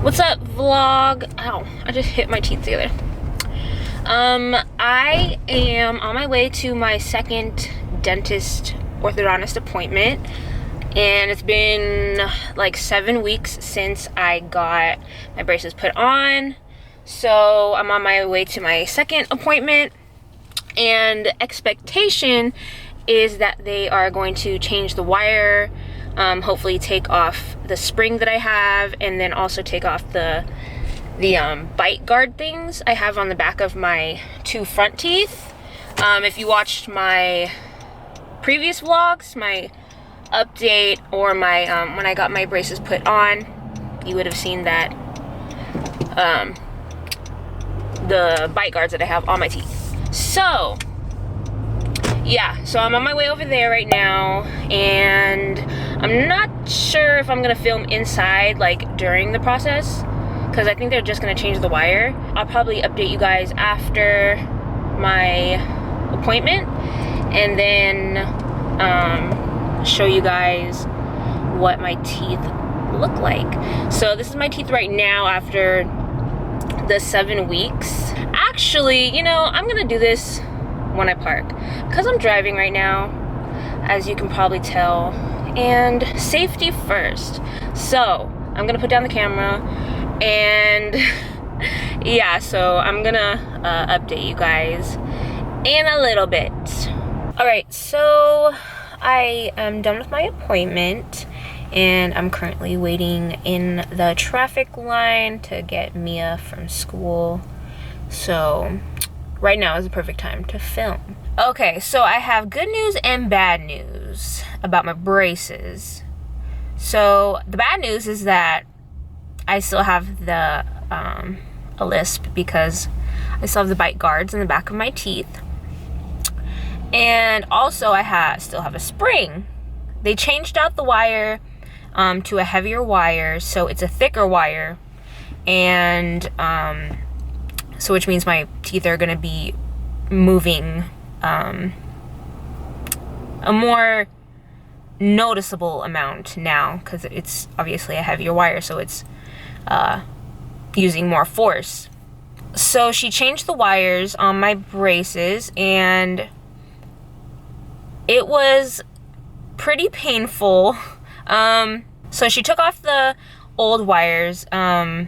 What's up, vlog? Ow, I just hit my teeth together. I am on my way to my second dentist orthodontist appointment, and it's been like 7 weeks since I got my braces put on. So I'm on my way to my second appointment, and the expectation is that they are going to change the wire, hopefully take off the spring that I have, and then also take off the bite guard things I have on the back of my two front teeth. If you watched my previous vlogs, my update, or my when I got my braces put on, you would have seen that the bite guards that I have on my teeth. So yeah, so I'm on my way over there right now, and I'm not sure if I'm gonna film inside, like during the process, because I think they're just gonna change the wire. I'll probably update you guys after my appointment, and then show you guys what my teeth look like. So this is my teeth right now after the 7 weeks. Actually, you know, I'm gonna do this when I park, because I'm driving right now, as you can probably tell, and safety first. So I'm gonna put down the camera, and yeah, so I'm gonna update you guys in a little bit. All right, so I am done with my appointment, and I'm currently waiting in the traffic line to get Mia from school. So right now is the perfect time to film. Okay, so I have good news and bad news about my braces. So the bad news is that I still have the a lisp, because I still have the bite guards in the back of my teeth, and also I still have a spring. They changed out the wire to a heavier wire, so it's a thicker wire, and so which means my teeth are gonna be moving a more noticeable amount now, because it's obviously a heavier wire, so it's using more force. So she changed the wires on my braces, and it was pretty painful. So she took off the old wires, and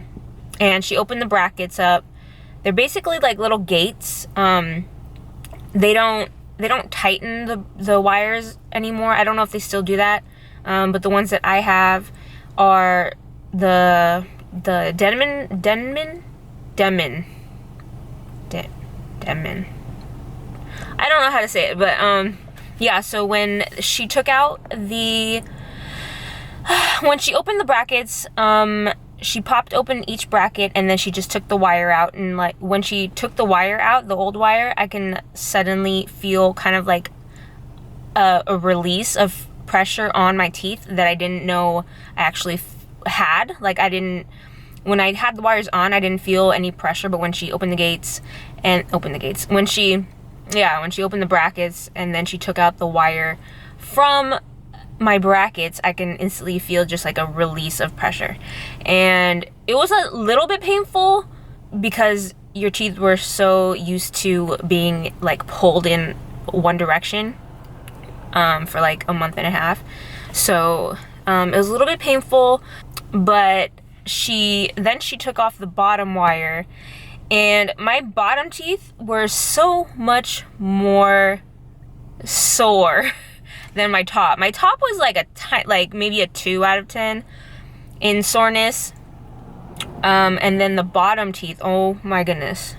she opened the brackets up. They're basically like little gates. They don't tighten the wires anymore. I don't know if they still do that. But the ones that I have are the Denman. I don't know how to say it, but yeah, so when she took out when she opened the brackets, she popped open each bracket, and then she just took the wire out, and like when she took the wire out, the old wire, I can suddenly feel kind of like a release of pressure on my teeth that I didn't know I actually had. Like when I had the wires on, I didn't feel any pressure, but when she opened the gates, when she opened the brackets and then she took out the wire from my brackets, I can instantly feel just like a release of pressure. And it was a little bit painful, because your teeth were so used to being like pulled in one direction for like a month and a half. So it was a little bit painful, but then she took off the bottom wire, and my bottom teeth were so much more sore than my top. My top was like maybe a 2 out of 10 in soreness. And then the bottom teeth, oh my goodness.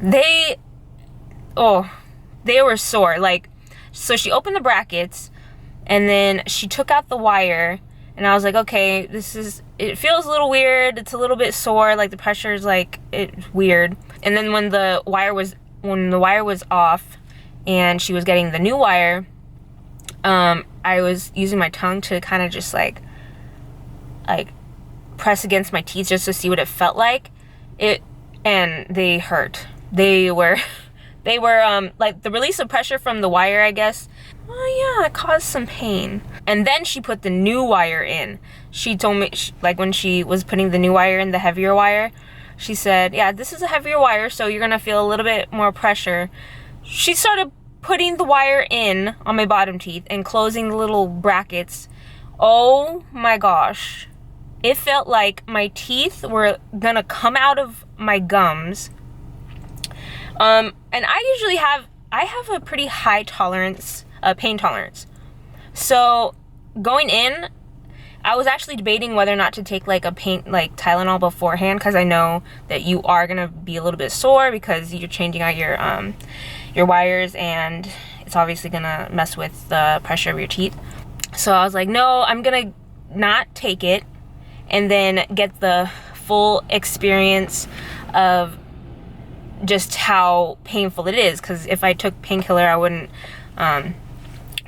They were sore. Like, so she opened the brackets, and then she took out the wire, and I was like, okay, it feels a little weird. It's a little bit sore. Like the pressure is like, it's weird. And then when the wire was off and she was getting the new wire, I was using my tongue to kind of just like press against my teeth just to see what it felt like. And they hurt. They were like the release of pressure from the wire, I guess. Oh yeah, it caused some pain. And then she put the new wire in. She told me, like when she was putting the new wire in, the heavier wire, she said, yeah, this is a heavier wire, so you're gonna feel a little bit more pressure. She started putting the wire in on my bottom teeth and closing the little brackets. Oh my gosh. It felt like my teeth were gonna come out of my gums. And I have a pretty high tolerance, pain tolerance. So going in, I was actually debating whether or not to take like Tylenol beforehand, because I know that you are gonna be a little bit sore because you're changing out your wires, and it's obviously gonna mess with the pressure of your teeth. So I was like, no, I'm gonna not take it and then get the full experience of just how painful it is, because if I took painkiller, I wouldn't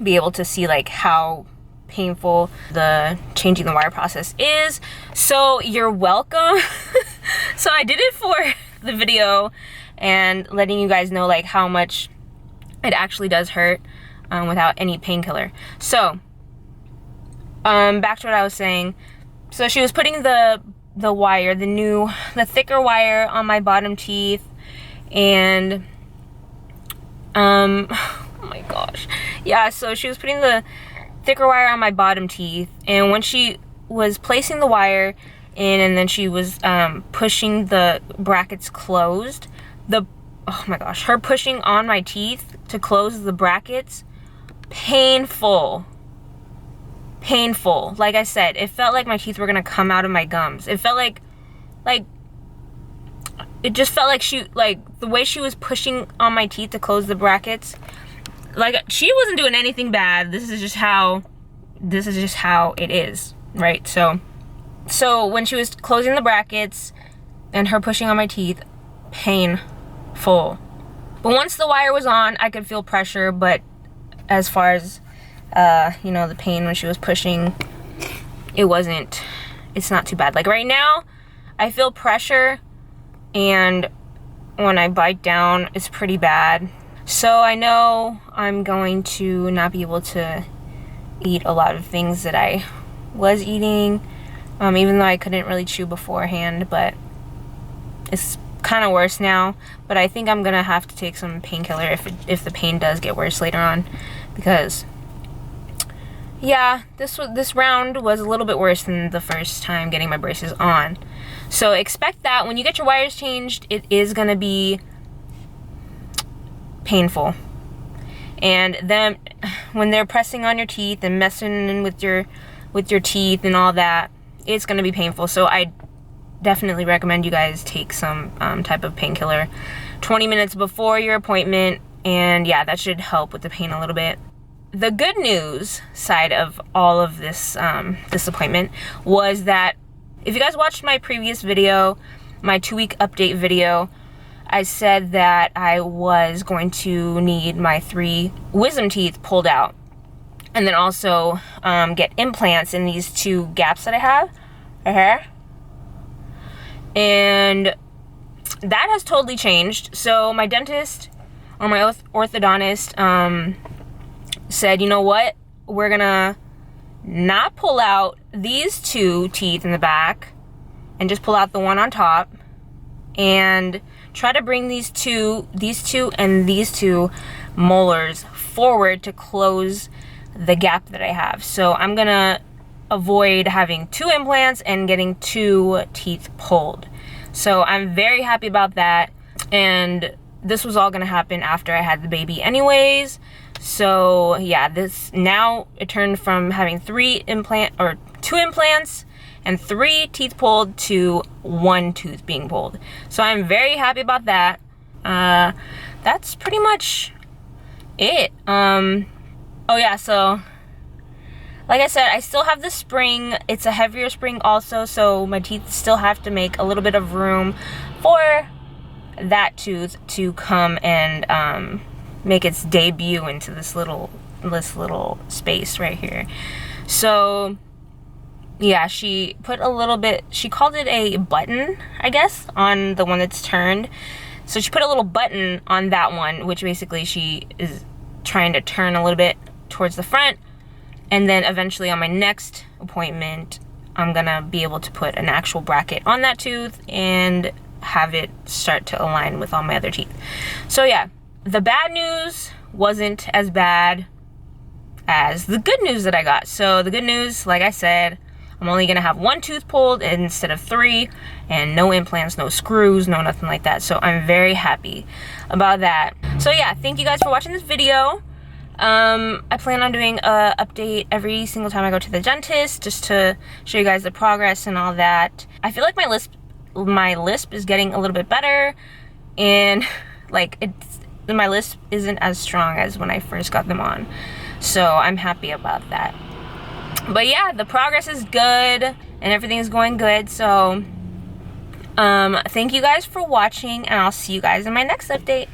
be able to see like how painful the changing the wire process is. So you're welcome. So I did it for the video and letting you guys know like how much it actually does hurt without any painkiller. So back to what I was saying. So she was putting the wire, the thicker wire on my bottom teeth, and oh my gosh, yeah, so she was putting the thicker wire on my bottom teeth, and when she was placing the wire in and then she was pushing the brackets closed, oh my gosh, her pushing on my teeth to close the brackets, painful. Like I said, it felt like my teeth were gonna come out of my gums. It felt like it just felt like the way she was pushing on my teeth to close the brackets, like she wasn't doing anything bad. This is just how it is, right? So when she was closing the brackets and her pushing on my teeth, painful. But once the wire was on, I could feel pressure, but as far as you know, the pain when she was pushing, it's not too bad. Like right now, I feel pressure, and when I bite down, it's pretty bad. So I know I'm going to not be able to eat a lot of things that I was eating, even though I couldn't really chew beforehand, but it's kind of worse now. But I think I'm gonna have to take some painkiller if the pain does get worse later on, because yeah, this round was a little bit worse than the first time getting my braces on. So expect that when you get your wires changed, it is gonna be painful. And then when they're pressing on your teeth and messing with your teeth and all that, it's gonna be painful. So I definitely recommend you guys take some type of painkiller 20 minutes before your appointment, and yeah, that should help with the pain a little bit. The good news side of all of this this appointment was that if you guys watched my previous video, my 2-week update video, I said that I was going to need my 3 wisdom teeth pulled out, and then also get implants in these 2 gaps that I have right here. And that has totally changed. So my dentist or my orthodontist said, you know what, we're gonna not pull out these 2 teeth in the back and just pull out the one on top, and try to bring these two and these 2 molars forward to close the gap that I have. So I'm gonna avoid having 2 implants and getting 2 teeth pulled. So I'm very happy about that, and this was all gonna happen after I had the baby anyways. So yeah, now it turned from having 2 implants and 3 teeth pulled to 1 tooth being pulled. So I'm very happy about that. That's pretty much it. Oh yeah, so like I said, I still have the spring. It's a heavier spring also, so my teeth still have to make a little bit of room for that tooth to come and make its debut into this little space right here. So yeah, she put a little bit, she called it a button, I guess, on the one that's turned. So she put a little button on that one, which basically she is trying to turn a little bit towards the front, And then eventually on my next appointment, I'm gonna be able to put an actual bracket on that tooth and have it start to align with all my other teeth. So yeah, the bad news wasn't as bad as the good news that I got. So the good news, like I said, I'm only gonna have 1 tooth pulled instead of 3, and no implants, no screws, no nothing like that. So I'm very happy about that. So yeah, thank you guys for watching this video. I plan on doing a update every single time I go to the dentist, just to show you guys the progress and all that. I feel like my lisp is getting a little bit better, and like my lisp isn't as strong as when I first got them on. So I'm happy about that. But yeah, the progress is good and everything is going good. So thank you guys for watching, and I'll see you guys in my next update.